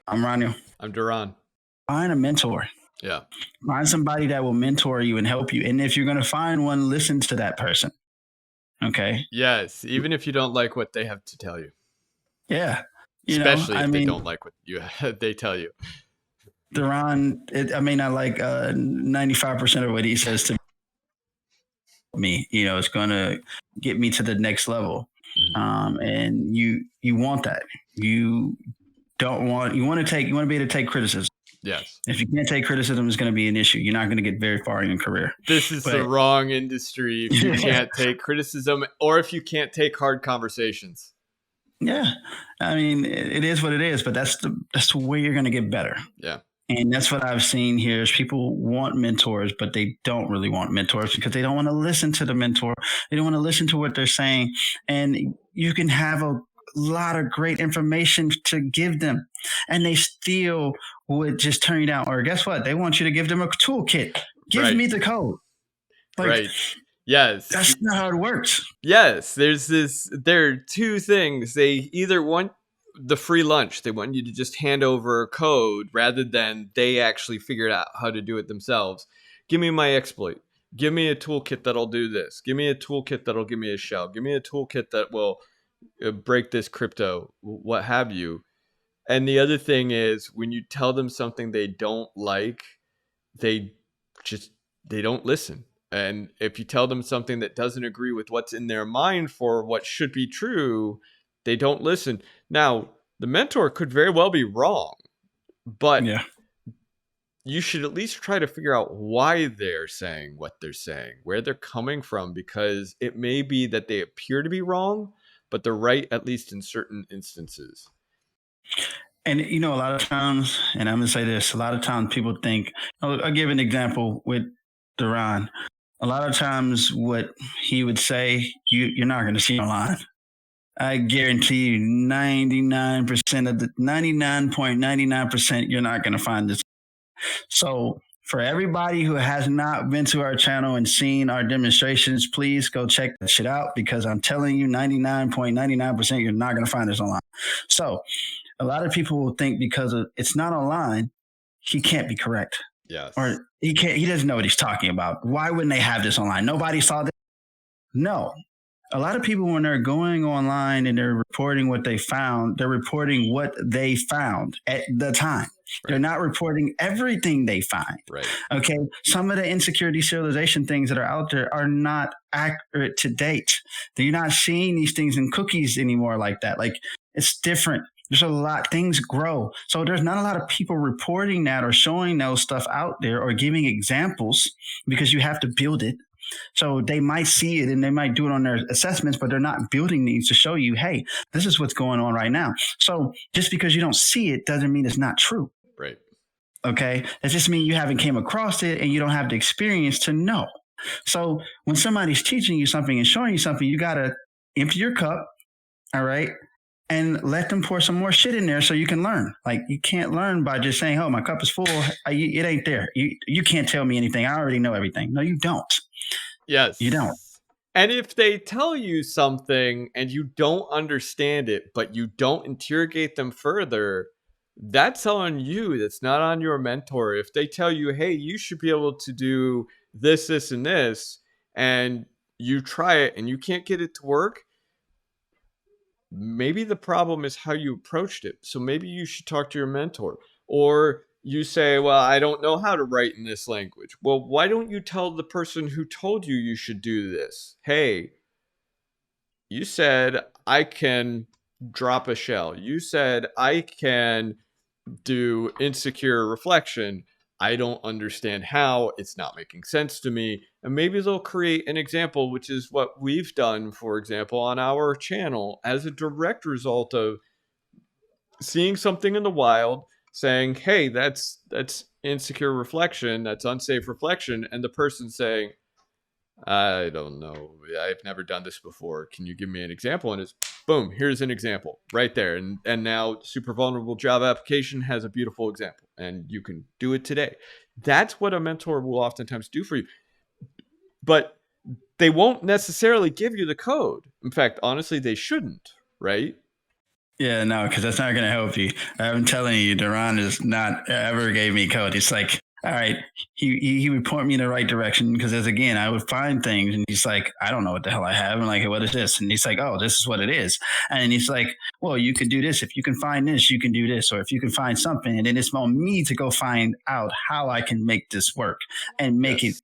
I'm Roniel. I'm DaRon. Find a mentor. Yeah. Find somebody that will mentor you and help you. And if you're going to find one, listen to that person. Okay. Yes. Even if you don't like what they have to tell you. Yeah. Especially if they don't like what they tell you. DaRon, I like 95% of what he says to me. It's going to get me to the next level. Mm-hmm. And you want that. You want to be able to take criticism. Yes. If you can't take criticism, it's going to be an issue. You're not going to get very far in your career. This is the wrong industry if you can't take criticism or if you can't take hard conversations. Yeah. It is what it is, but that's the way you're going to get better. Yeah. And that's what I've seen here is people want mentors, but they don't really want mentors because they don't want to listen to the mentor. They don't want to listen to what they're saying. And you can have a lot of great information to give them, and they still would just turn you down. Or guess what? They want you to give them a toolkit. Give me the code. Right. Yes. That's not how it works. Yes. There are two things. They either want the free lunch. They want you to just hand over a code rather than they actually figured out how to do it themselves. Give me my exploit. Give me a toolkit that'll do this. Give me a toolkit that'll give me a shell. Give me a toolkit that will break this crypto, what have you. And the other thing is when you tell them something they don't like, they don't listen. And if you tell them something that doesn't agree with what's in their mind for what should be true, they don't listen. Now, the mentor could very well be wrong, but you should at least try to figure out why they're saying what they're saying, where they're coming from, because it may be that they appear to be wrong, but they're right, at least in certain instances. And, a lot of times, and I'm going to say this, a lot of times people think, I'll give an example with DaRon. A lot of times what he would say, you're not going to see online. I guarantee you 99.99%, you're not going to find this. So for everybody who has not been to our channel and seen our demonstrations, please go check that shit out, because I'm telling you 99.99% you're not going to find this online. So a lot of people will think because it's not online, he can't be correct. Yes. Or he doesn't know what he's talking about. Why wouldn't they have this online? Nobody saw this. No. A lot of people, when they're going online and they're reporting what they found, they're reporting what they found at the time. Right. They're not reporting everything they find. Right. Okay. Some of the insecurity serialization things that are out there are not accurate to date. You're not seeing these things in cookies anymore like that. Like, it's different. There's a lot, things grow. So there's not a lot of people reporting that or showing those stuff out there or giving examples, because you have to build it. So they might see it and they might do it on their assessments, but they're not building these to show you, hey, this is what's going on right now. So just because you don't see it doesn't mean it's not true. Right. Okay. It just means you haven't came across it and you don't have the experience to know. So when somebody's teaching you something and showing you something, you got to empty your cup. All right. And let them pour some more shit in there so you can learn. Like, you can't learn by just saying, oh, my cup is full. It ain't there. You can't tell me anything. I already know everything. No, you don't. Yes. You don't. And if they tell you something and you don't understand it, but you don't interrogate them further, that's on you. That's not on your mentor. If they tell you, hey, you should be able to do this, this, and this, and you try it and you can't get it to work, maybe the problem is how you approached it. So maybe you should talk to your mentor. Or you say, well, I don't know how to write in this language. Well, why don't you tell the person who told you should do this? Hey, you said I can drop a shell. You said I can do insecure reflection. I don't understand how. It's not making sense to me. And maybe they'll create an example, which is what we've done, for example, on our channel as a direct result of seeing something in the wild, saying, hey, that's insecure reflection, that's unsafe reflection. And the person saying, I don't know, I've never done this before. Can you give me an example? And it's boom, here's an example right there. And now Super Vulnerable Java Application has a beautiful example and you can do it today. That's what a mentor will oftentimes do for you. But they won't necessarily give you the code. In fact, honestly, they shouldn't, right? Yeah, no, because that's not going to help you. I'm telling you, DaRon is not ever gave me code. It's like, all right, he would point me in the right direction because, as again, I would find things and he's like, I don't know what the hell I have. I'm like, what is this? And he's like, oh, this is what it is. And he's like, well, you could do this. If you can find this, you can do this. Or if you can find something. And then it's on me to go find out how I can make this work and make it,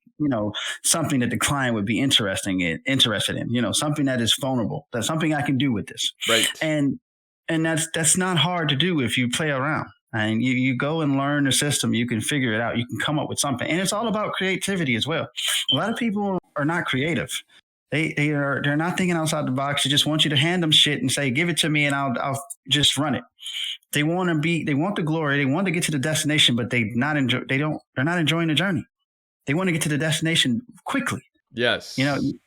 something that the client would be interested in, something that is vulnerable. That's something I can do with this. Right. And that's not hard to do if you play around and you go and learn the system. You can figure it out. You can come up with something, and it's all about creativity as well. A lot of people are not creative. They're not thinking outside the box. They just want you to hand them shit and say, "Give it to me, and I'll just run it." They want the glory. They want to get to the destination, but they're not enjoying the journey. They want to get to the destination quickly. Yes. You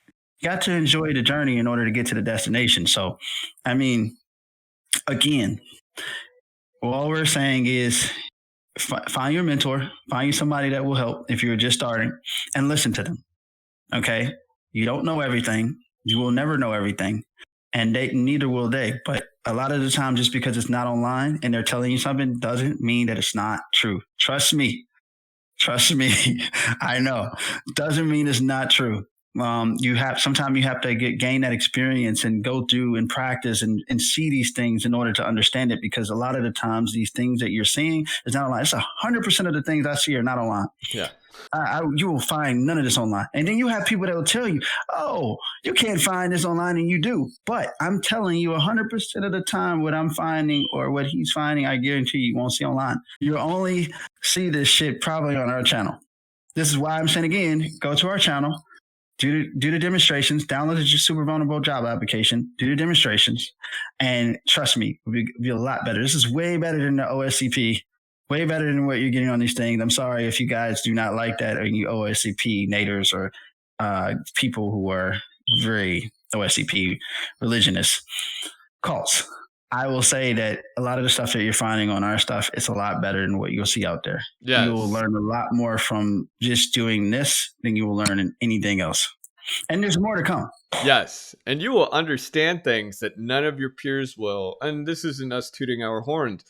got to enjoy the journey in order to get to the destination. So, I mean, again, all we're saying is find your mentor, find you somebody that will help if you're just starting, and listen to them. Okay? You don't know everything. You will never know everything, and neither will they. But a lot of the time, just because it's not online and they're telling you something doesn't mean that it's not true. Trust me. I know. Doesn't mean it's not true. Sometimes you have to gain that experience and go through and practice and see these things in order to understand it, because a lot of the times these things that you're seeing is not online. It's 100% of the things I see are not online. Yeah. You will find none of this online. And then you have people that will tell you, oh, you can't find this online, and you do. But I'm telling you 100% of the time what I'm finding or what he's finding, I guarantee you won't see online. You'll only see this shit probably on our channel. This is why I'm saying again, go to our channel. Do the demonstrations, download the super vulnerable job application, do the demonstrations, and trust me, it'll be a lot better. This is way better than the OSCP, way better than what you're getting on these things. I'm sorry if you guys do not like that, or you OSCP naders or people who are very OSCP religionists cults. I will say that a lot of the stuff that you're finding on our stuff, it's a lot better than what you'll see out there. Yes. You will learn a lot more from just doing this than you will learn in anything else. And there's more to come. Yes. And you will understand things that none of your peers will. And this isn't us tooting our horns.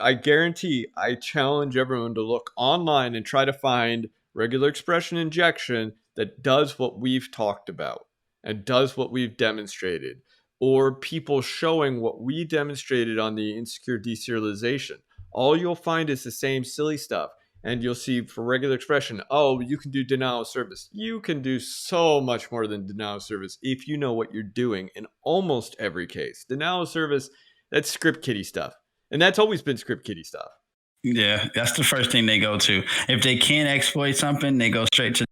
I guarantee, I challenge everyone to look online and try to find regular expression injection that does what we've talked about and does what we've demonstrated, or people showing what we demonstrated on the insecure deserialization. All you'll find is the same silly stuff. And you'll see for regular expression, oh, you can do denial of service. You can do so much more than denial of service if you know what you're doing in almost every case. Denial of service, that's script kiddie stuff. And that's always been script kiddie stuff. Yeah, that's the first thing they go to. If they can't exploit something, they go straight to.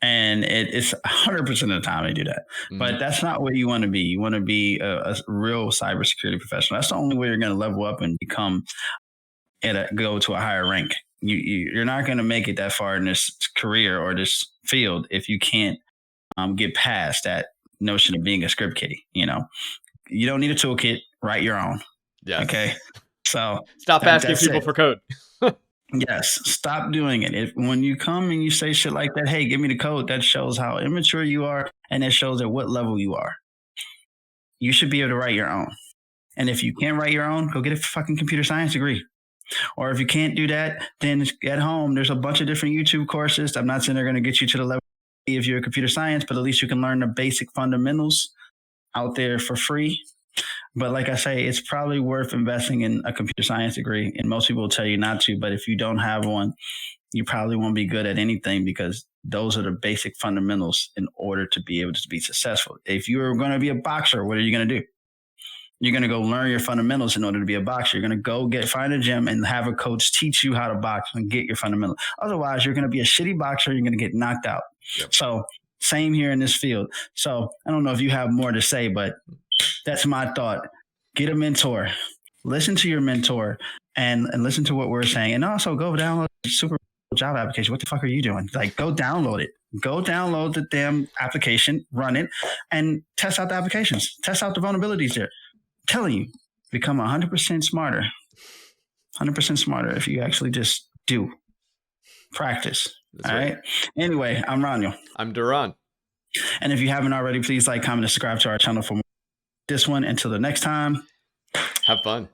And it's 100% of the time they do that. Mm-hmm. But that's not where you want to be. You want to be a real cybersecurity professional. That's the only way you're going to level up and go to a higher rank. You're not going to make it that far in this career or this field if you can't get past that notion of being a script kiddie. You don't need a toolkit. Write your own. Yeah. Okay. So stop asking people for code. Yes, stop doing it. When you come and you say shit like that, hey, give me the code, that shows how immature you are, and it shows at what level you are. You should be able to write your own. And if you can't write your own, go get a fucking computer science degree. Or if you can't do that, then at home, there's a bunch of different YouTube courses. I'm not saying they're going to get you to the level if you're a computer science, but at least you can learn the basic fundamentals out there for free. But like I say, it's probably worth investing in a computer science degree. And most people will tell you not to. But if you don't have one, you probably won't be good at anything, because those are the basic fundamentals in order to be able to be successful. If you're going to be a boxer, what are you going to do? You're going to go learn your fundamentals in order to be a boxer. You're going to go find a gym and have a coach teach you how to box and get your fundamentals. Otherwise, you're going to be a shitty boxer. You're going to get knocked out. Yep. So same here in this field. So I don't know if you have more to say, but that's my thought. Get a mentor. Listen to your mentor and listen to what we're saying. And also go download the super job application. What the fuck are you doing? Like, go download it. Go download the damn application, run it, and test out the applications. Test out the vulnerabilities there. I'm telling you, become 100% smarter. 100% smarter if you actually just do. Practice. That's all right. Anyway, I'm Roniel. I'm DaRon. And if you haven't already, please like, comment, and subscribe to our channel for more. This one. Until the next time, Have fun.